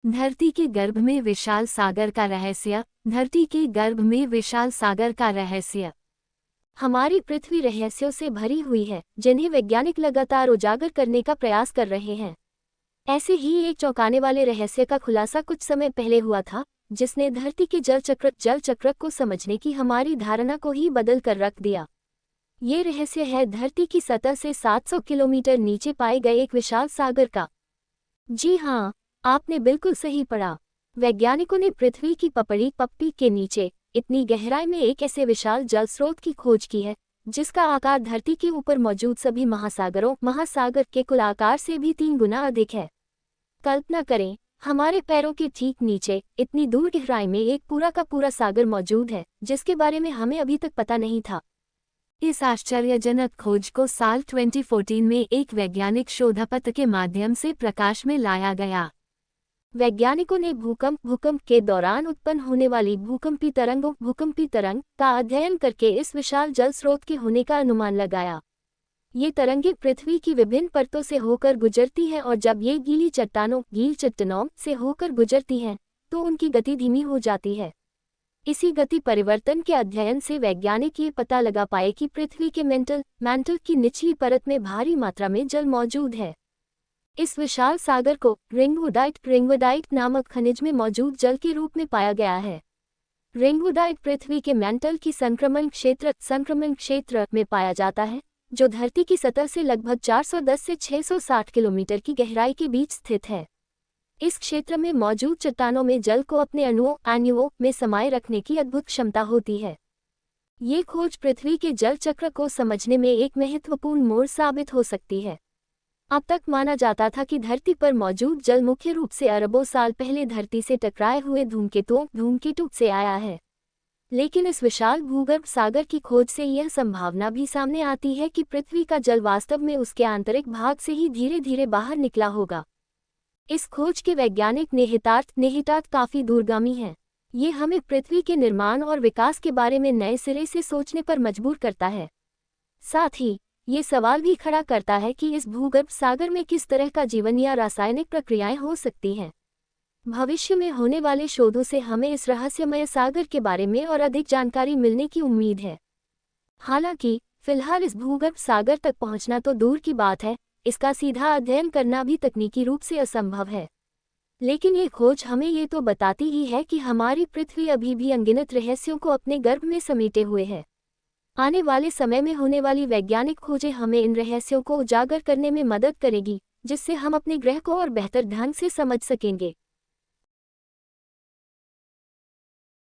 धरती के गर्भ में विशाल सागर का रहस्य। धरती के गर्भ में विशाल सागर का रहस्य। हमारी पृथ्वी रहस्यों से भरी हुई है, जिन्हें वैज्ञानिक लगातार उजागर करने का प्रयास कर रहे हैं। ऐसे ही एक चौंकाने वाले रहस्य का खुलासा कुछ समय पहले हुआ था, जिसने धरती के जल चक्र को समझने की हमारी धारणा को ही बदल कर रख दिया। ये रहस्य है धरती की सतह से 700 किलोमीटर नीचे पाए गए एक विशाल सागर का। जी हाँ, आपने बिल्कुल सही पढ़ा। वैज्ञानिकों ने पृथ्वी की पप्पी के नीचे इतनी गहराई में एक ऐसे विशाल जल स्रोत की खोज की है, जिसका आकार धरती के ऊपर मौजूद सभी महासागर के कुल आकार से भी 3 गुना अधिक है। कल्पना करें, हमारे पैरों के ठीक नीचे इतनी दूर गहराई में एक पूरा का पूरा सागर मौजूद है, जिसके बारे में हमें अभी तक पता नहीं था। इस आश्चर्यजनक खोज को साल 2014 में एक वैज्ञानिक शोधपत्र के माध्यम से प्रकाश में लाया गया। वैज्ञानिकों ने भूकंप के दौरान उत्पन्न होने वाली भूकंपी तरंग का अध्ययन करके इस विशाल जल स्रोत के होने का अनुमान लगाया। ये तरंगें पृथ्वी की विभिन्न परतों से होकर गुजरती हैं और जब ये गील चट्टानों से होकर गुजरती हैं, तो उनकी गति धीमी हो जाती है। इसी गति परिवर्तन के अध्ययन से वैज्ञानिक ये पता लगा पाए कि पृथ्वी के मैंटल की निचली परत में भारी मात्रा में जल मौजूद है। इस विशाल सागर को रिंगवुडाइट नामक खनिज में मौजूद जल के रूप में पाया गया है। रिंगवुडाइट पृथ्वी के मैंटल की संक्रमण क्षेत्र में पाया जाता है, जो धरती की सतह से लगभग 410 से 660 किलोमीटर की गहराई के बीच स्थित है। इस क्षेत्र में मौजूद चट्टानों में जल को अपने अणुओं में समाये रखने की अद्भुत क्षमता होती है। ये खोज पृथ्वी के जल चक्र को समझने में एक महत्वपूर्ण मोड़ साबित हो सकती है। अब तक माना जाता था कि धरती पर मौजूद जल मुख्य रूप से अरबों साल पहले धरती से टकराए हुए धूमकेतु से आया है। लेकिन इस विशाल भूगर्भ सागर की खोज से यह संभावना भी सामने आती है कि पृथ्वी का जल वास्तव में उसके आंतरिक भाग से ही धीरे धीरे बाहर निकला होगा। इस खोज के वैज्ञानिक निहितार्थ काफी दूरगामी हैं। ये हमें पृथ्वी के निर्माण और विकास के बारे में नए सिरे से सोचने पर मजबूर करता है। साथ ही ये सवाल भी खड़ा करता है कि इस भूगर्भ सागर में किस तरह का जीवन या रासायनिक प्रक्रियाएं हो सकती हैं। भविष्य में होने वाले शोधों से हमें इस रहस्यमय सागर के बारे में और अधिक जानकारी मिलने की उम्मीद है। हालांकि फिलहाल इस भूगर्भ सागर तक पहुंचना तो दूर की बात है, इसका सीधा अध्ययन करना भी तकनीकी रूप से असंभव है। लेकिन ये खोज हमें ये तो बताती ही है कि हमारी पृथ्वी अभी भी अनगिनत रहस्यों को अपने गर्भ में समेटे हुए है। आने वाले समय में होने वाली वैज्ञानिक खोजें हमें इन रहस्यों को उजागर करने में मदद करेगी, जिससे हम अपने ग्रह को और बेहतर ढंग से समझ सकेंगे।